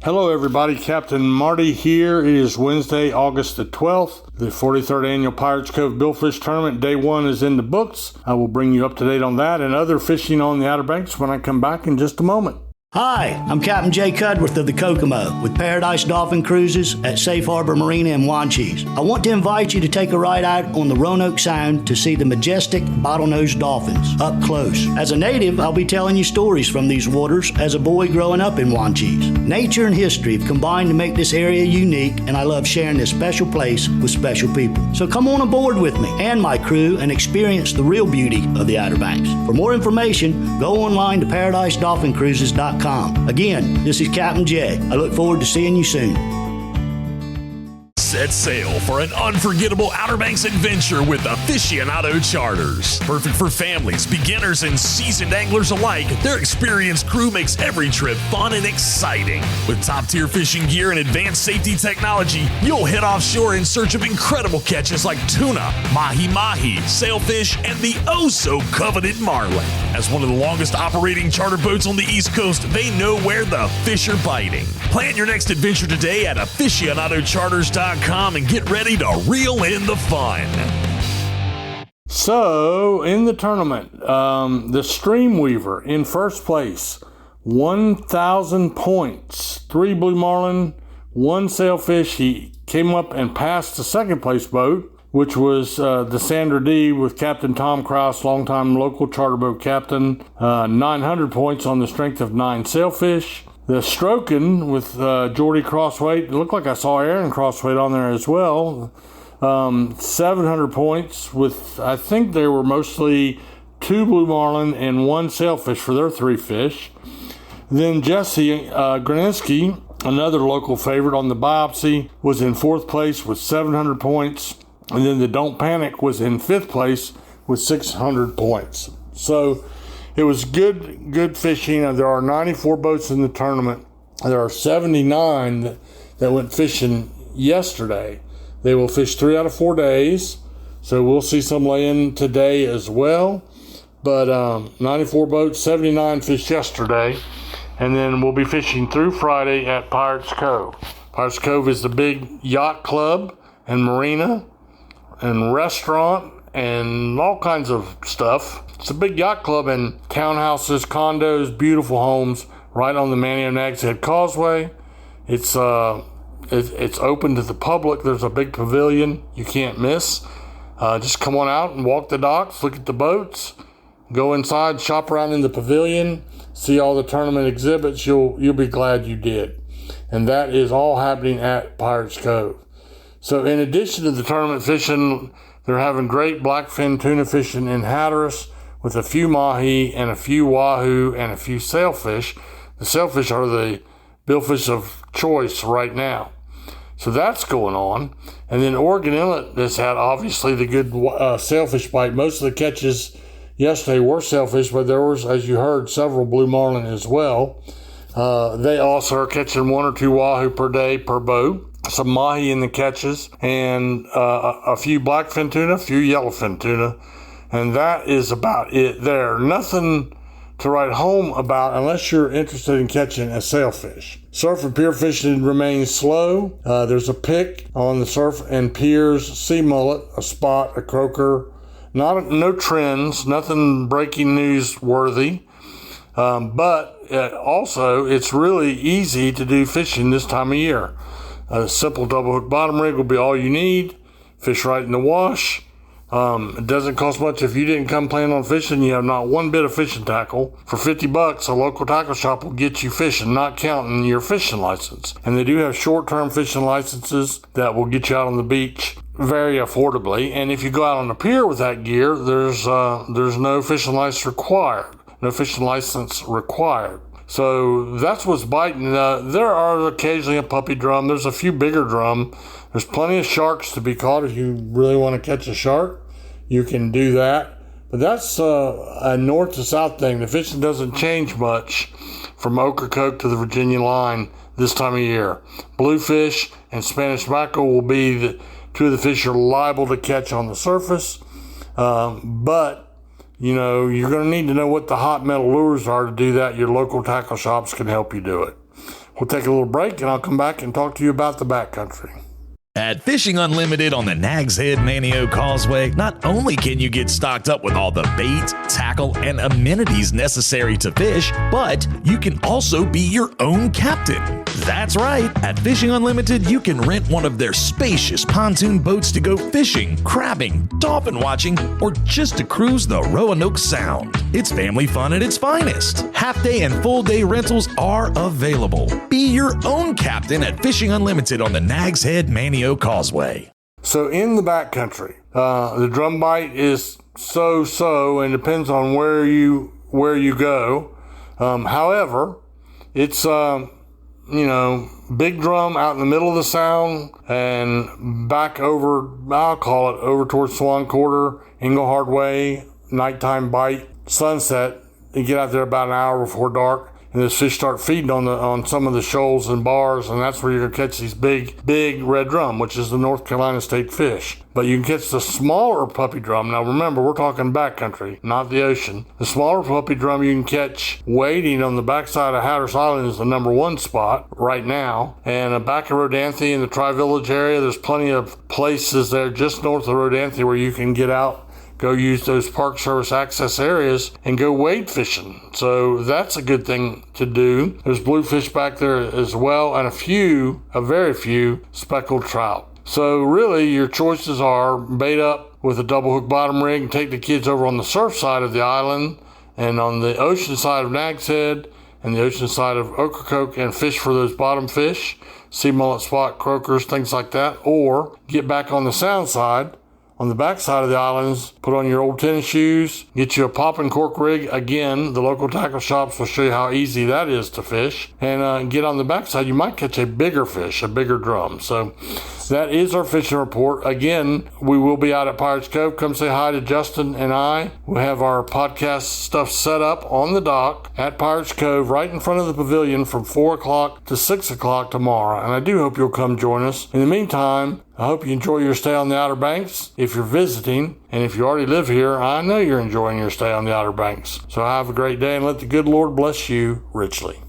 Hello everybody, Captain Marty here. It is Wednesday, August the 12th. The 43rd Annual Pirates Cove Billfish Tournament, Day 1 is in the books. I will bring you up to date on that and other fishing on the Outer Banks when I come back in just a moment. Hi, I'm Captain Jay Cudworth of the Kokomo with Paradise Dolphin Cruises at Safe Harbor Marina in Wanchese. I want to invite you to take a ride out on the Roanoke Sound to see the majestic bottlenose dolphins up close. As a native, I'll be telling you stories from these waters as a boy growing up in Wanchese. Nature and history have combined to make this area unique, and I love sharing this special place with special people. So come on aboard with me and my crew and experience the real beauty of the Outer Banks. For more information, go online to ParadiseDolphinCruises.com. Again, this is Captain Jay. I look forward to seeing you soon. Set sail for an unforgettable Outer Banks adventure with Aficionado Charters. Perfect for families, beginners, and seasoned anglers alike, their experienced crew makes every trip fun and exciting. With top-tier fishing gear and advanced safety technology, you'll head offshore in search of incredible catches like tuna, mahi-mahi, sailfish, and the oh-so-coveted marlin. As one of the longest operating charter boats on the East Coast, they know where the fish are biting. Plan your next adventure today at aficionadocharters.com and get ready to reel in the fun. So, in the tournament, the Streamweaver in first place, 1,000 points, 3 blue marlin, 1 sailfish. He came up and passed the second place boat, which was the Sandra D with Captain Tom Krause, longtime local charter boat captain, 900 points on the strength of 9 sailfish. The Strokin with Jordy Crossweight, it looked like I saw Aaron Crossweight on there as well. 700 points with, I think they were mostly 2 blue marlin and 1 sailfish for their 3 fish. Then Jesse Graninsky, another local favorite on the biopsy, was in 4th place with 700 points. And then the Don't Panic was in 5th place with 600 points. So it was good fishing. There are 94 boats in the tournament. There are 79 that went fishing yesterday. They will fish 3 out of 4 days, so we'll see some lay-in today as well. But 94 boats, 79 fished yesterday, and then we'll be fishing through Friday at Pirates Cove. Pirates Cove is the big yacht club and marina and restaurant and all kinds of stuff. It's a big yacht club and townhouses, condos, beautiful homes right on the Manio Nags Head Causeway. It's open to the public. There's a big pavilion you can't miss. Just come on out and walk the docks, look at the boats, go inside, shop around in the pavilion, see all the tournament exhibits. You'll be glad you did. And that is all happening at Pirates Cove. So in addition to the tournament fishing, they're having great blackfin tuna fishing in Hatteras with a few mahi and a few wahoo and a few sailfish. The sailfish are the billfish of choice right now. So that's going on. And then Oregon Inlet has had obviously the good sailfish bite. Most of the catches yesterday were sailfish, but there was, as you heard, several blue marlin as well. They also are catching 1 or 2 wahoo per day per boat. Some mahi in the catches, and a few blackfin tuna, a few yellowfin tuna, and that is about it there. Nothing to write home about unless you're interested in catching a sailfish. Surf and pier fishing remains slow. There's a pick on the surf and piers, sea mullet, a spot, a croaker. No trends, nothing breaking news worthy. But also, it's really easy to do fishing this time of year. A simple double hook bottom rig will be all you need. Fish right in the wash. It doesn't cost much if you didn't come planning on fishing. You have not one bit of fishing tackle. For $50, a local tackle shop will get you fishing, not counting your fishing license. And they do have short-term fishing licenses that will get you out on the beach very affordably. And if you go out on the pier with that gear, there's no fishing license required. No fishing license required. So that's what's biting. There are occasionally a puppy drum. There's a few bigger drum. There's plenty of sharks to be caught. If you really want to catch a shark, you can do that. But that's a north to south thing. The fishing doesn't change much from Ocracoke to the Virginia line this time of year. Bluefish and Spanish mackerel will be the 2 of the fish you're liable to catch on the surface. But you know, you're going to need to know what the hot metal lures are to do that. Your local tackle shops can help you do it. We'll take a little break, and I'll come back and talk to you about the backcountry. At Fishing Unlimited on the Nags Head Manio Causeway, not only can you get stocked up with all the bait, tackle, and amenities necessary to fish, but you can also be your own captain. That's right. At Fishing Unlimited, you can rent one of their spacious pontoon boats to go fishing, crabbing, dolphin watching, or just to cruise the Roanoke Sound. It's family fun at its finest. Half-day and full-day rentals are available. Be your own captain at Fishing Unlimited on the Nags Head Manio Causeway. So in the backcountry, the drum bite is so and depends on where you go. However, it's big drum out in the middle of the sound and back over, I'll call it over towards Swan Quarter, Englehard Way, nighttime bite, sunset. You get out there about an hour before dark, and those fish start feeding on some of the shoals and bars, and that's where you're going to catch these big red drum, which is the North Carolina state fish. But you can catch the smaller puppy drum. Now remember, we're talking backcountry, not the ocean. The smaller puppy drum you can catch wading on the backside of Hatteras Island is the number one spot right now. And back of Rodanthe in the Tri-Village area, there's plenty of places there just north of Rodanthe where you can get out, go use those Park Service access areas and go wade fishing. So that's a good thing to do. There's bluefish back there as well, and a very few speckled trout. So really your choices are bait up with a double hook bottom rig and take the kids over on the surf side of the island and on the ocean side of Nags Head and the ocean side of Ocracoke and fish for those bottom fish, sea mullet, spot, croakers, things like that. Or get back on the sound side, on the back side of the islands, put on your old tennis shoes, get you a pop and cork rig. Again, the local tackle shops will show you how easy that is to fish. And get on the back side, you might catch a bigger fish, a bigger drum. So that is our fishing report. Again, we will be out at Pirates Cove. Come say hi to Justin and I. We have our podcast stuff set up on the dock at Pirates Cove right in front of the pavilion from 4 o'clock to 6 o'clock tomorrow. And I do hope you'll come join us. In the meantime, I hope you enjoy your stay on the Outer Banks if you're visiting. And if you already live here, I know you're enjoying your stay on the Outer Banks. So have a great day and let the good Lord bless you richly.